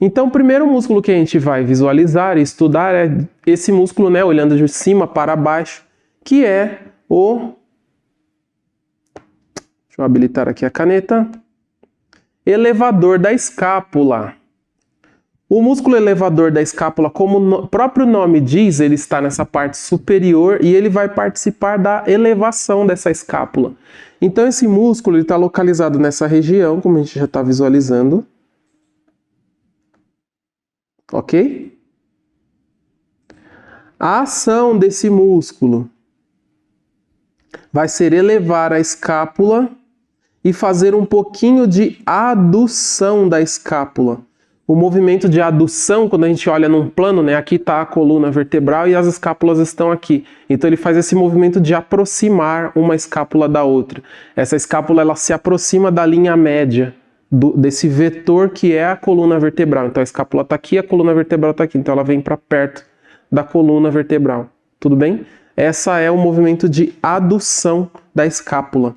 Então, o primeiro músculo que a gente vai visualizar e estudar é esse músculo, né, olhando de cima para baixo, que é o... Deixa eu habilitar aqui a caneta. Elevador da escápula. O músculo elevador da escápula, como o próprio nome diz, ele está nessa parte superior e ele vai participar da elevação dessa escápula. Então esse músculo está localizado nessa região, como a gente já está visualizando. Ok? A ação desse músculo vai ser elevar a escápula e fazer um pouquinho de adução da escápula. O movimento de adução, quando a gente olha num plano, né, aqui está a coluna vertebral e as escápulas estão aqui. Então ele faz esse movimento de aproximar uma escápula da outra. Essa escápula ela se aproxima da linha média, desse vetor que é a coluna vertebral. Então a escápula está aqui, a coluna vertebral está aqui. Então ela vem para perto da coluna vertebral. Tudo bem? Essa é o movimento de adução da escápula.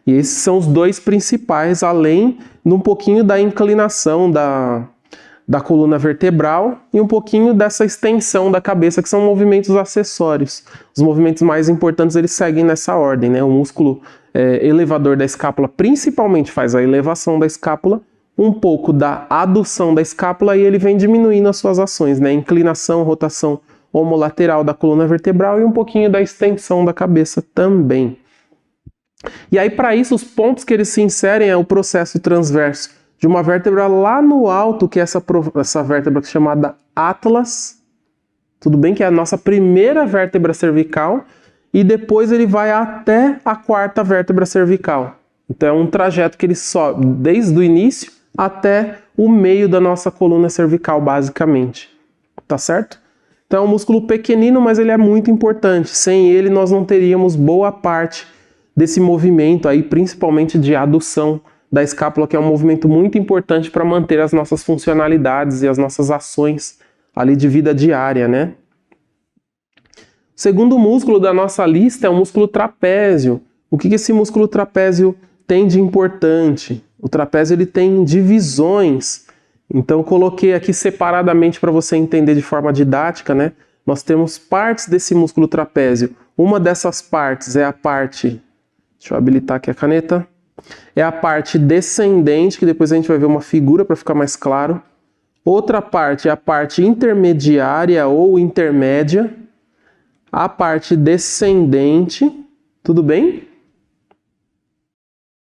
E esses são os dois principais, além de um pouquinho da inclinação da coluna vertebral e um pouquinho dessa extensão da cabeça, que são movimentos acessórios. Os movimentos mais importantes eles seguem nessa ordem, né? O músculo elevador da escápula principalmente faz a elevação da escápula, um pouco da adução da escápula e ele vem diminuindo as suas ações, né? Inclinação, rotação homolateral da coluna vertebral e um pouquinho da extensão da cabeça também. E aí, para isso, os pontos que eles se inserem é o processo transverso de uma vértebra lá no alto, que é essa vértebra chamada Atlas, tudo bem? Que é a nossa primeira vértebra cervical, e depois ele vai até a quarta vértebra cervical. Então é um trajeto que ele sobe desde o início até o meio da nossa coluna cervical, basicamente. Tá certo? Então é um músculo pequenino, mas ele é muito importante. Sem ele nós não teríamos boa parte desse movimento aí, principalmente de adução da escápula, que é um movimento muito importante para manter as nossas funcionalidades e as nossas ações ali de vida diária, né? O segundo músculo da nossa lista é o músculo trapézio. O que esse músculo trapézio tem de importante? O trapézio ele tem divisões. Então eu coloquei aqui separadamente para você entender de forma didática, né? Nós temos partes desse músculo trapézio. Uma dessas partes é a parte... Deixa eu habilitar aqui a caneta. É a parte descendente, que depois a gente vai ver uma figura para ficar mais claro. Outra parte é a parte intermediária ou intermédia. A parte descendente. Tudo bem?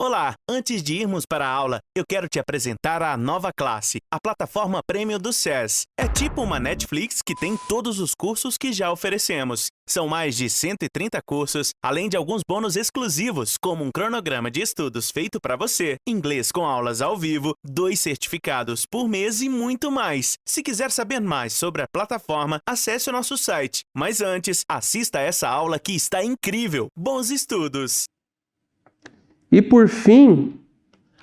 Olá, antes de irmos para a aula, eu quero te apresentar a nova classe, a plataforma Premium do SES. É tipo uma Netflix que tem todos os cursos que já oferecemos. São mais de 130 cursos, além de alguns bônus exclusivos, como um cronograma de estudos feito para você, inglês com aulas ao vivo, 2 certificados por mês e muito mais. Se quiser saber mais sobre a plataforma, acesse o nosso site. Mas antes, assista a essa aula que está incrível. Bons estudos! E por fim,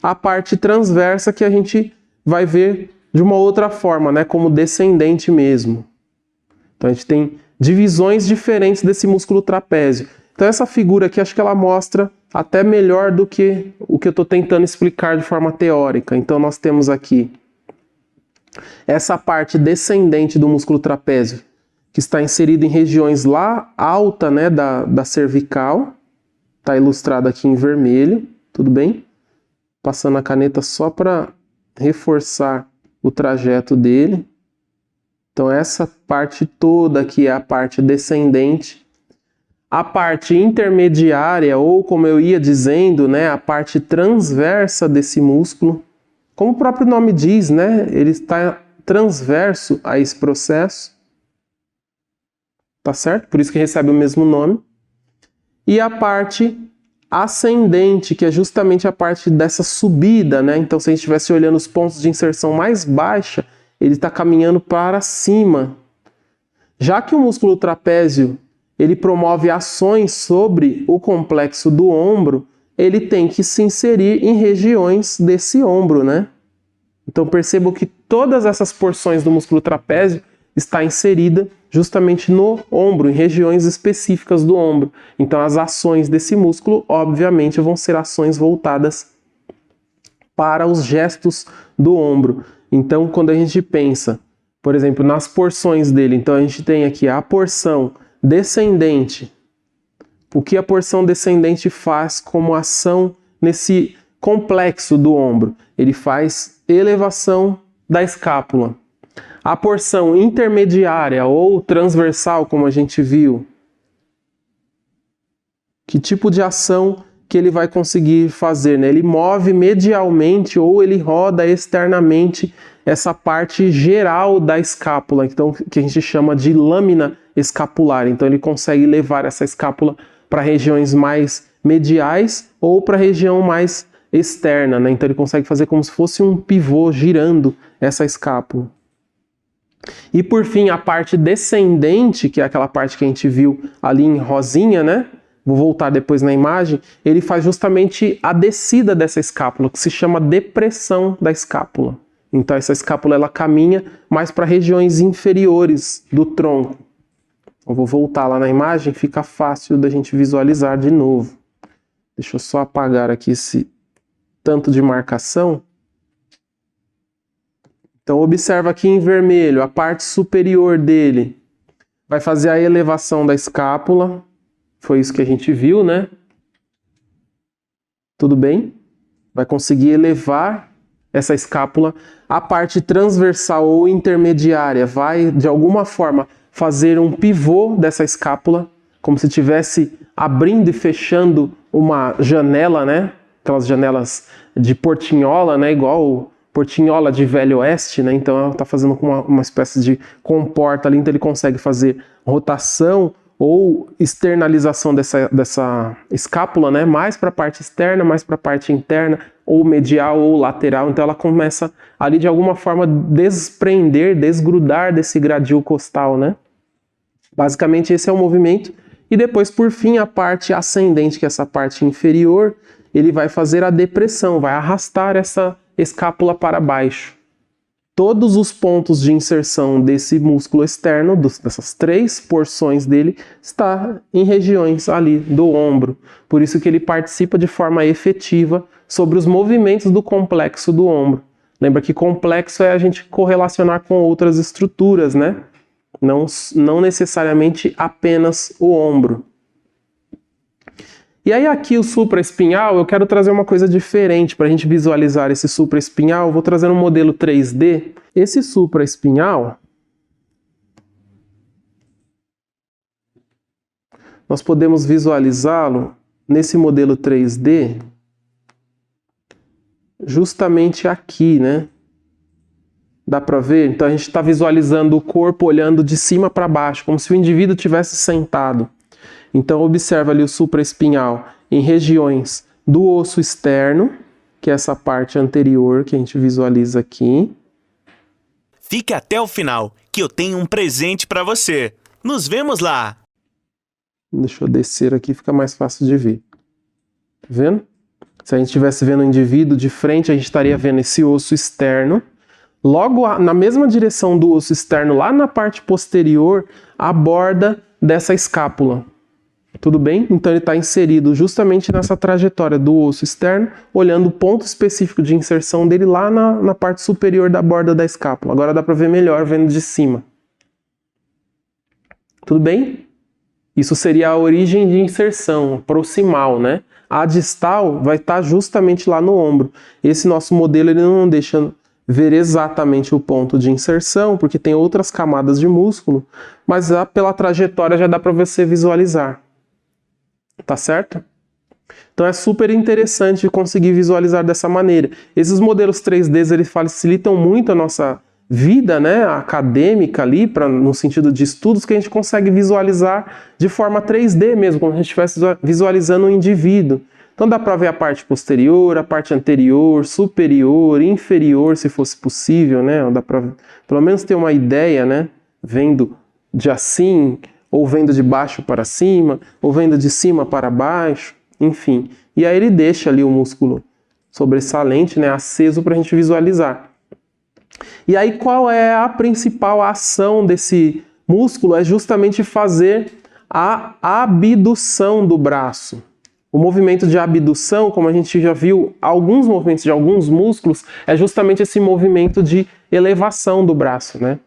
a parte transversa que a gente vai ver de uma outra forma, né, como descendente mesmo. Então a gente tem divisões diferentes desse músculo trapézio. Então essa figura aqui, acho que ela mostra até melhor do que o que eu estou tentando explicar de forma teórica. Então nós temos aqui essa parte descendente do músculo trapézio, que está inserida em regiões lá alta, né, da cervical. Está ilustrado aqui em vermelho, tudo bem? Passando a caneta só para reforçar o trajeto dele. Então essa parte toda aqui é a parte descendente. A parte intermediária, ou como eu ia dizendo, né, a parte transversa desse músculo, como o próprio nome diz, né, ele está transverso a esse processo. Tá certo? Por isso que recebe o mesmo nome. E a parte ascendente, que é justamente a parte dessa subida, né? Então, se a gente estivesse olhando os pontos de inserção mais baixa, ele está caminhando para cima. Já que o músculo trapézio ele promove ações sobre o complexo do ombro, ele tem que se inserir em regiões desse ombro, né? Então, percebam que todas essas porções do músculo trapézio está inserida justamente no ombro, em regiões específicas do ombro. Então as ações desse músculo, obviamente, vão ser ações voltadas para os gestos do ombro. Então, quando a gente pensa, por exemplo, nas porções dele, então a gente tem aqui a porção descendente. O que a porção descendente faz como ação nesse complexo do ombro? Ele faz elevação da escápula. A porção intermediária ou transversal, como a gente viu, que tipo de ação que ele vai conseguir fazer, né? Ele move medialmente ou ele roda externamente essa parte geral da escápula, então, que a gente chama de lâmina escapular. Então ele consegue levar essa escápula para regiões mais mediais ou para a região mais externa, né? Então ele consegue fazer como se fosse um pivô girando essa escápula. E por fim, a parte descendente, que é aquela parte que a gente viu ali em rosinha, né? Vou voltar depois na imagem. Ele faz justamente a descida dessa escápula, que se chama depressão da escápula. Então essa escápula ela caminha mais para regiões inferiores do tronco. Eu vou voltar lá na imagem, fica fácil da gente visualizar de novo. Deixa eu só apagar aqui esse tanto de marcação. Então observa aqui em vermelho, a parte superior dele vai fazer a elevação da escápula. Foi isso que a gente viu, né? Tudo bem? Vai conseguir elevar essa escápula. A parte transversal ou intermediária vai, de alguma forma, fazer um pivô dessa escápula, como se estivesse abrindo e fechando uma janela, né? Aquelas janelas de portinhola, né? Igual portinhola de Velho Oeste, né? Então ela está fazendo uma espécie de comporta ali, então ele consegue fazer rotação ou externalização dessa escápula, né? Mais para a parte externa, mais para a parte interna, ou medial ou lateral. Então ela começa ali de alguma forma desprender, desgrudar desse gradil costal, né? Basicamente esse é o movimento. E depois, por fim, a parte ascendente, que é essa parte inferior, ele vai fazer a depressão, vai arrastar essa escápula para baixo. Todos os pontos de inserção desse músculo externo, dessas três porções dele, está em regiões ali do ombro. Por isso que ele participa de forma efetiva sobre os movimentos do complexo do ombro. Lembra que complexo é a gente correlacionar com outras estruturas, né? Não necessariamente apenas o ombro. E aí aqui o supraespinhal, eu quero trazer uma coisa diferente para a gente visualizar esse supraespinhal. Vou trazer um modelo 3D. Esse supraespinhal, nós podemos visualizá-lo nesse modelo 3D justamente aqui, né? Dá para ver? Então a gente está visualizando o corpo olhando de cima para baixo, como se o indivíduo tivesse sentado. Então observa ali o supraespinhal em regiões do osso externo, que é essa parte anterior que a gente visualiza aqui. Fique até o final, que eu tenho um presente para você. Nos vemos lá! Deixa eu descer aqui, fica mais fácil de ver. Tá vendo? Se a gente estivesse vendo o indivíduo de frente, a gente estaria vendo esse osso externo. Logo na mesma direção do osso externo, lá na parte posterior, a borda dessa escápula. Tudo bem? Então ele está inserido justamente nessa trajetória do osso externo, olhando o ponto específico de inserção dele lá na parte superior da borda da escápula. Agora dá para ver melhor vendo de cima. Tudo bem? Isso seria a origem de inserção proximal, né? A distal vai estar justamente lá no ombro. Esse nosso modelo ele não deixa ver exatamente o ponto de inserção, porque tem outras camadas de músculo, mas pela trajetória já dá para você visualizar. Tá certo? Então é super interessante conseguir visualizar dessa maneira. Esses modelos 3D eles facilitam muito a nossa vida, né, acadêmica ali, no sentido de estudos, que a gente consegue visualizar de forma 3D mesmo, como se a gente estivesse visualizando um indivíduo. Então dá para ver a parte posterior, a parte anterior, superior, inferior, se fosse possível, né? Dá para pelo menos ter uma ideia, né? Vendo de assim, ou vendo de baixo para cima, ou vendo de cima para baixo, enfim. E aí ele deixa ali o músculo sobressalente, né? Aceso para a gente visualizar. E aí qual é a principal ação desse músculo? É justamente fazer a abdução do braço. O movimento de abdução, como a gente já viu, alguns movimentos de alguns músculos, é justamente esse movimento de elevação do braço, né?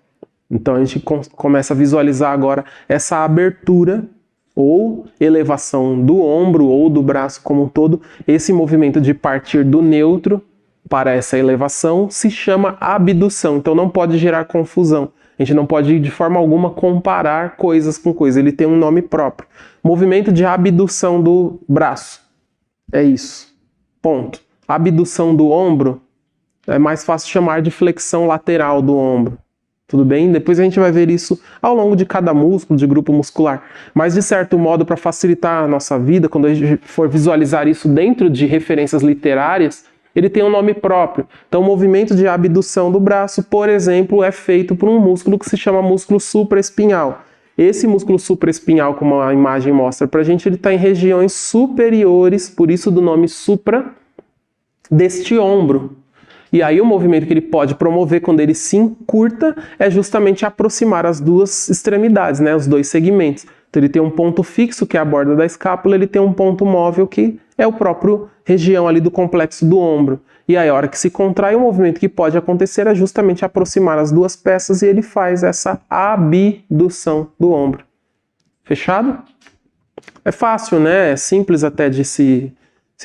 Então a gente começa a visualizar agora essa abertura ou elevação do ombro ou do braço como um todo. Esse movimento de partir do neutro para essa elevação se chama abdução, então não pode gerar confusão. A gente não pode de forma alguma comparar coisas com coisas, ele tem um nome próprio. Movimento de abdução do braço. É isso. Ponto. Abdução do ombro é mais fácil chamar de flexão lateral do ombro. Tudo bem? Depois a gente vai ver isso ao longo de cada músculo, de grupo muscular. Mas, de certo modo, para facilitar a nossa vida, quando a gente for visualizar isso dentro de referências literárias, ele tem um nome próprio. Então, o movimento de abdução do braço, por exemplo, é feito por um músculo que se chama músculo supraespinhal. Esse músculo supraespinhal, como a imagem mostra para a gente, ele está em regiões superiores, por isso do nome supra, deste ombro. E aí o movimento que ele pode promover quando ele se encurta é justamente aproximar as duas extremidades, né, os dois segmentos. Então ele tem um ponto fixo, que é a borda da escápula, ele tem um ponto móvel, que é o próprio região ali do complexo do ombro. E aí a hora que se contrai, o movimento que pode acontecer é justamente aproximar as duas peças e ele faz essa abdução do ombro. Fechado? É fácil, né? É simples até de se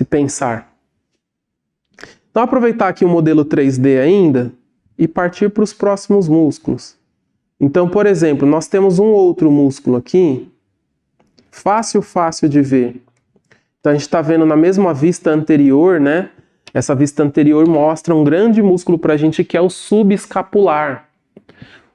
pensar. Então aproveitar aqui o modelo 3D ainda e partir para os próximos músculos. Então, por exemplo, nós temos um outro músculo aqui, fácil de ver. Então a gente está vendo na mesma vista anterior, né? Essa vista anterior mostra um grande músculo para a gente que é o subescapular.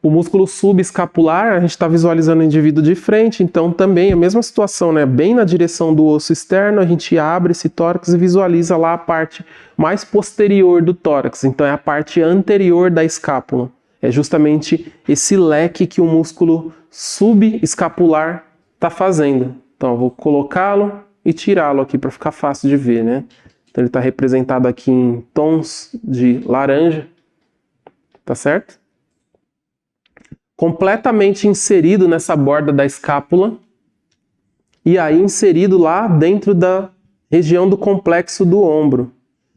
O músculo subescapular, a gente está visualizando o indivíduo de frente, então também a mesma situação, né? Bem na direção do osso externo, a gente abre esse tórax e visualiza lá a parte mais posterior do tórax. Então é a parte anterior da escápula. É justamente esse leque que o músculo subescapular está fazendo. Então eu vou colocá-lo e tirá-lo aqui para ficar fácil de ver, né? Então ele está representado aqui em tons de laranja, tá certo? Completamente inserido nessa borda da escápula e aí inserido lá dentro da região do complexo do ombro.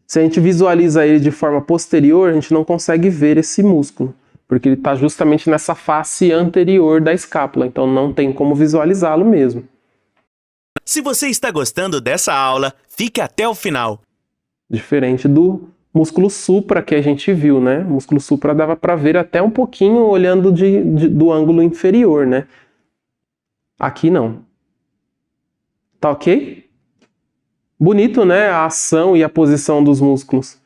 Se a gente visualiza ele de forma posterior, a gente não consegue ver esse músculo, porque ele está justamente nessa face anterior da escápula, então não tem como visualizá-lo mesmo. Se você está gostando dessa aula, fique até o final. Diferente do músculo supra que a gente viu, né? O músculo supra dava para ver até um pouquinho olhando do ângulo inferior, né? Aqui não. Tá ok? Bonito, né? A ação e a posição dos músculos.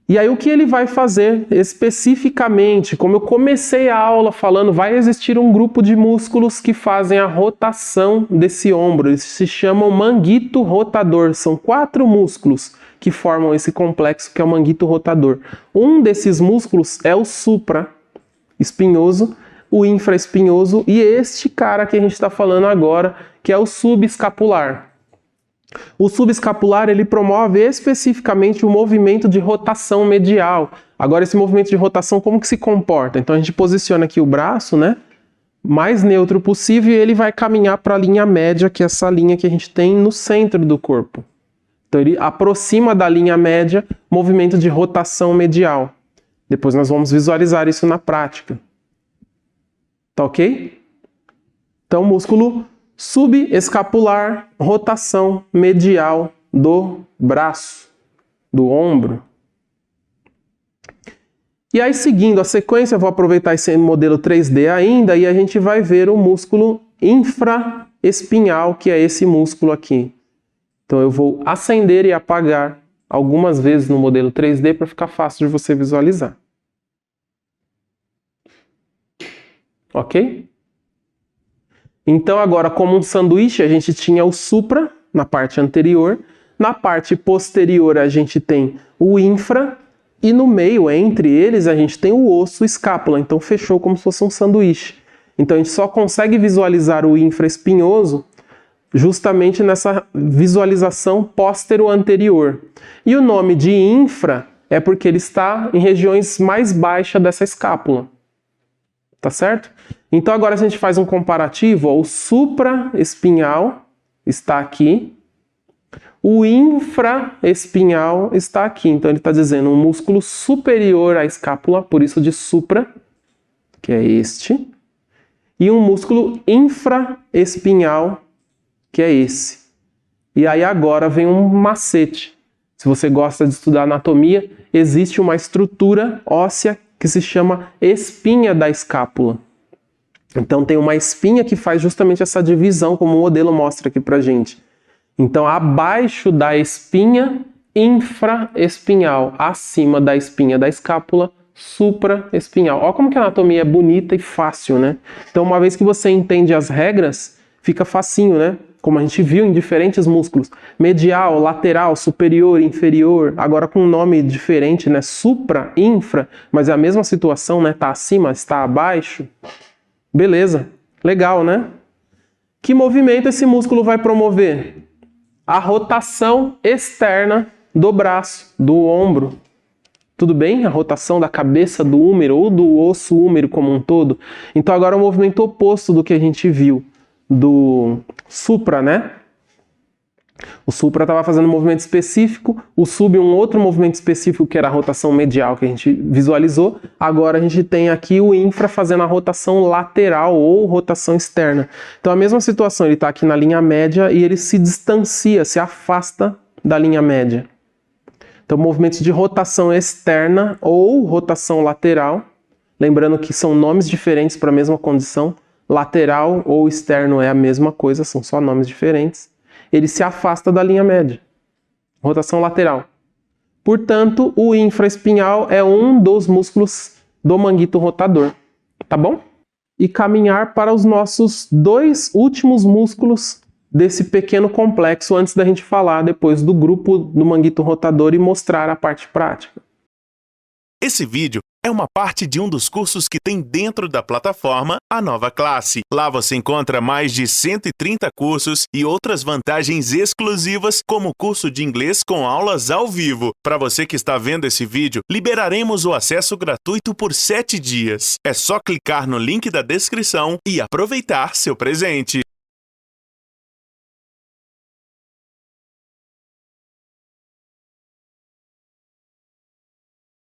E aí o que ele vai fazer especificamente? Como eu comecei a aula falando, vai existir um grupo de músculos que fazem a rotação desse ombro. Eles se chamam manguito rotador. São 4 músculos que formam esse complexo que é o manguito rotador. Um desses músculos é o supra-espinhoso, o infraespinhoso e este cara que a gente está falando agora, que é o subescapular. O subescapular ele promove especificamente o movimento de rotação medial. Agora esse movimento de rotação como que se comporta? Então a gente posiciona aqui o braço, né, mais neutro possível e ele vai caminhar para a linha média, que é essa linha que a gente tem no centro do corpo. Então ele aproxima da linha média, movimento de rotação medial. Depois nós vamos visualizar isso na prática. Tá ok? Então músculo subescapular, rotação medial do braço, do ombro. E aí, seguindo a sequência, eu vou aproveitar esse modelo 3D ainda e a gente vai ver o músculo infraespinhal, que é esse músculo aqui. Então eu vou acender e apagar algumas vezes no modelo 3D para ficar fácil de você visualizar. Ok? Então agora, como um sanduíche, a gente tinha o supra na parte anterior, na parte posterior a gente tem o infra e no meio, entre eles, a gente tem o osso escápula, então fechou como se fosse um sanduíche. Então a gente só consegue visualizar o infraespinhoso justamente nessa visualização póstero-anterior. E o nome de infra é porque ele está em regiões mais baixas dessa escápula. Tá certo? Então agora se a gente faz um comparativo, ó, o supraespinhal está aqui, O infraespinhal está aqui. Então ele está dizendo um músculo superior à escápula, por isso de supra, que é este, e um músculo infraespinhal, que é esse. E aí agora vem um macete. Se você gosta de estudar anatomia, existe uma estrutura óssea que se chama espinha da escápula. Então tem uma espinha que faz justamente essa divisão, como o modelo mostra aqui pra gente. Então abaixo da espinha infraespinhal, acima da espinha da escápula supraespinhal. Olha como que a anatomia é bonita e fácil, né? Então uma vez que você entende as regras, fica facinho, né? Como a gente viu em diferentes músculos, medial, lateral, superior, inferior, agora com um nome diferente, né? Supra, infra, mas é a mesma situação, né? Tá acima, está abaixo. Beleza, legal, né? Que movimento esse músculo vai promover? A rotação externa do braço, do ombro. Tudo bem? A rotação da cabeça do húmero ou do osso húmero como um todo. Então agora é o movimento oposto do que a gente viu do supra, né? O supra estava fazendo um movimento específico, o sub um outro movimento específico que era a rotação medial que a gente visualizou. Agora a gente tem aqui o infra fazendo a rotação lateral ou rotação externa. Então a mesma situação, ele está aqui na linha média e ele se distancia, se afasta da linha média. Então movimentos de rotação externa ou rotação lateral, lembrando que são nomes diferentes para a mesma condição. Lateral ou externo é a mesma coisa, são só nomes diferentes. Ele se afasta da linha média. Rotação lateral. Portanto, o infraespinhal é um dos músculos do manguito rotador. Tá bom? E caminhar para os nossos dois últimos músculos desse pequeno complexo antes da gente falar depois do grupo do manguito rotador e mostrar a parte prática. Esse vídeo é uma parte de um dos cursos que tem dentro da plataforma A Nova Classe. Lá você encontra mais de 130 cursos e outras vantagens exclusivas, como o curso de inglês com aulas ao vivo. Para você que está vendo esse vídeo, liberaremos o acesso gratuito por 7 dias. É só clicar no link da descrição e aproveitar seu presente.